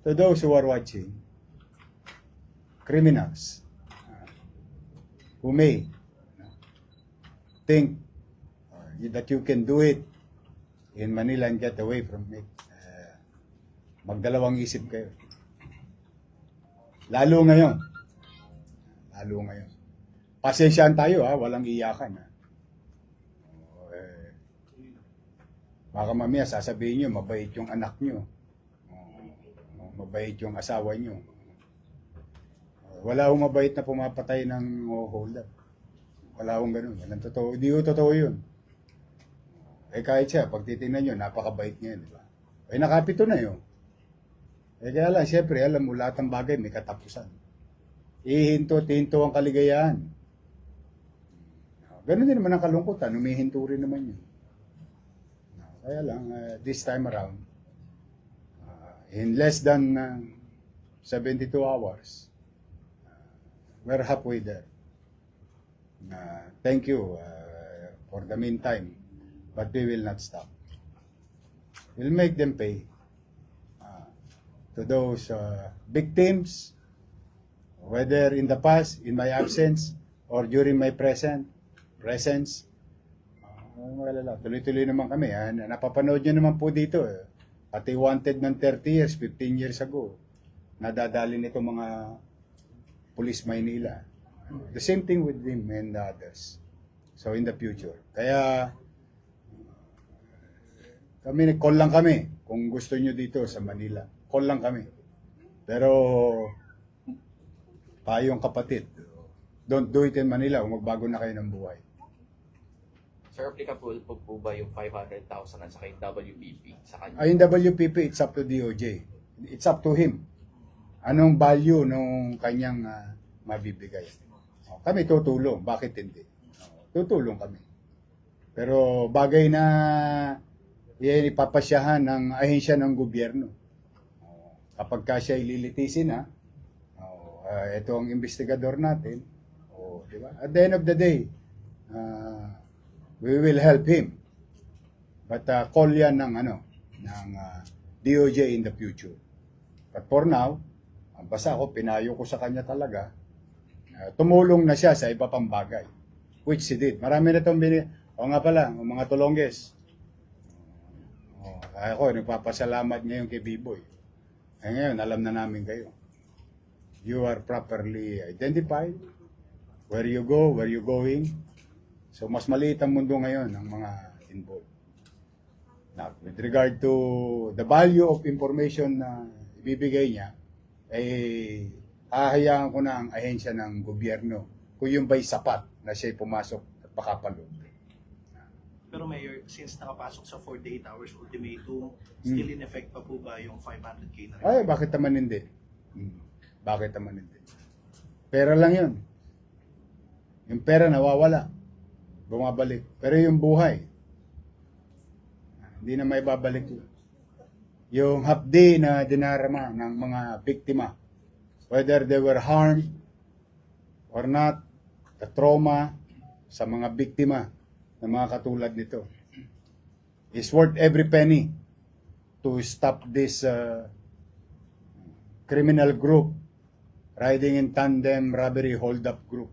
to those who are watching, criminals who may think that you can do it in Manila and get away from it, magdalawang isip kayo. Lalo ngayon. Pasensyaan tayo walang iyakan baka mamaya sasabihin nyo, mabait yung anak nyo. Mabait yung asawa nyo. Wala akong mabait na pumapatay ng hold up. Wala akong ganun. Walang totoo. Hindi ko totoo yun. Kahit siya, pag titingnan nyo, napakabait niya, di ba? Nakapito na yun. Kaya lang, siyempre, alam mo, lahat ng bagay may katapusan. Ihinto-tinto ang kaligayahan. Ganun din naman ang kalungkutan, humihinto rin naman yun. Kaya lang, this time around, in less than 72 hours, we're halfway there. Thank you for the meantime, but we will not stop. We'll make them pay to those victims, whether in the past, in my absence, or during my presence. Tuloy-tuloy naman kami. Napapanood nyo naman po dito. Pati wanted ng 30 years, 15 years ago, nadadali nito mga Police Maynila. The same thing with him and the others. So in the future. Kaya call lang kami kung gusto nyo dito sa Manila. Call lang kami. Pero tayong kapatid, don't do it in Manila kung magbago na kayo ng buhay. Sir, applicable po ba yung 500,000 at saka yung WPP sa kanya? Yung WPP, it's up to DOJ. It's up to him. Anong value nung kanyang mabibigay? Kami tutulong. Bakit hindi? Tutulong kami. Pero bagay na yan ipapasyahan ng ahensya ng gobyerno. Kapag ka siya ililitisin ito ang investigador natin. Diba? At the end of the day, we will help him. But call yan ng DOJ in the future. But for now, basta ako, pinayo ko sa kanya talaga. Tumulong na siya sa iba pang bagay. Which he did. Marami na itong nga pala, mga tulongges. Ako, nagpapasalamat ngayon kay B-Boy. Ngayon, alam na namin kayo. You are properly identified. Where you go, where you going. So, mas maliit ang mundo ngayon ng mga involved. Now, with regard to the value of information na ibibigay niya, hahayaan ko na ang ahensya ng gobyerno kung yung ba'y sapat na siya'y pumasok at makapaloob. Pero Mayor, since nakapasok sa 48 hours ultimatum, still in effect pa po ba yung 500K na rin? Bakit naman hindi? Bakit naman hindi? Pera lang yun. Yung pera nawawala. Bumabalik. Pero yung buhay, hindi na may babalik yun. Yung hapdi na dinarama ng mga biktima, whether they were harmed or not, the trauma sa mga biktima ng mga katulad nito is worth every penny to stop this criminal group riding in tandem robbery hold-up group.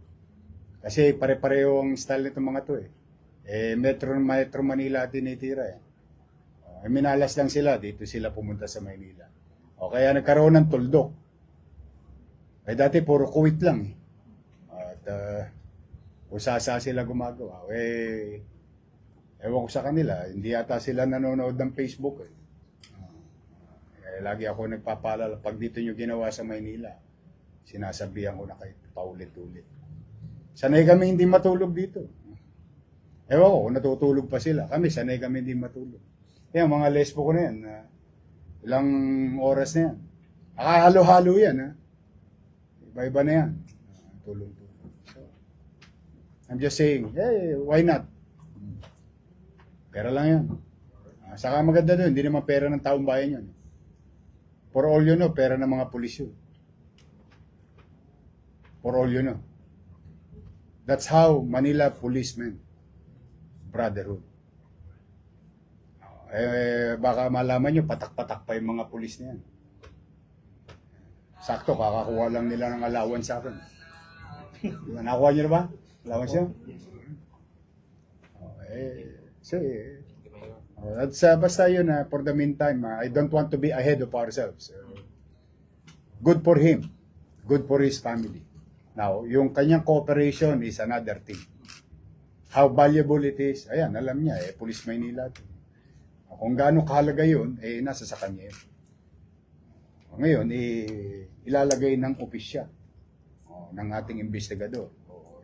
Kasi pare-pareho ang style nito mga to Metro Manila tinitira minalas lang sila, dito sila pumunta sa Maynila. Kaya nagkaroon ng tuldok. Dati puro kuwit lang At usasa sila gumagawa. Ewan ko sa kanila, hindi yata sila nanonood ng Facebook lagi ako nagpapaalala, pag dito nyo ginawa sa Maynila, sinasabihan ko na kayo paulit-ulit. Sanay kami hindi matulog dito. Ewan ko, kung natutulog pa sila. Kami, sanay kami hindi matulog. Kaya mga lesbo ko na yan, ilang oras na yan. Halo-halo yan. Iba-iba na yan. Tulog-tulog. So, I'm just saying, hey, why not? Pera lang yan. Saka maganda doon, hindi naman pera ng taong bayan yan. For all you know, pera ng mga pulis yun. For all you know. That's how Manila policemen brotherhood. Baka malaman nyo, patak-patak pa yung mga pulis na yan. Sakto, kakakuha lang nila ng allowance sa akin. Diba, nakuha niyo na ba? Allowance niyo? That's, basta yun, for the meantime, I don't want to be ahead of ourselves. Good for him. Good for his family. Now, yung kanyang cooperation is another thing. How valuable it is, ayan, alam niya, Police Maynila. Kung gaano kahalaga yun, nasa sa kanya yun. Ngayon, ilalagay ng opisya ng ating investigador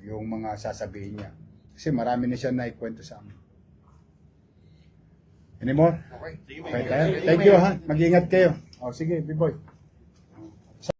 yung mga sasabihin niya. Kasi marami na siya naikwento sa amin. Anymore? Okay. Sige, Okay, tayo? Thank you, ha? Mag-ingat kayo. Sige, B-boy.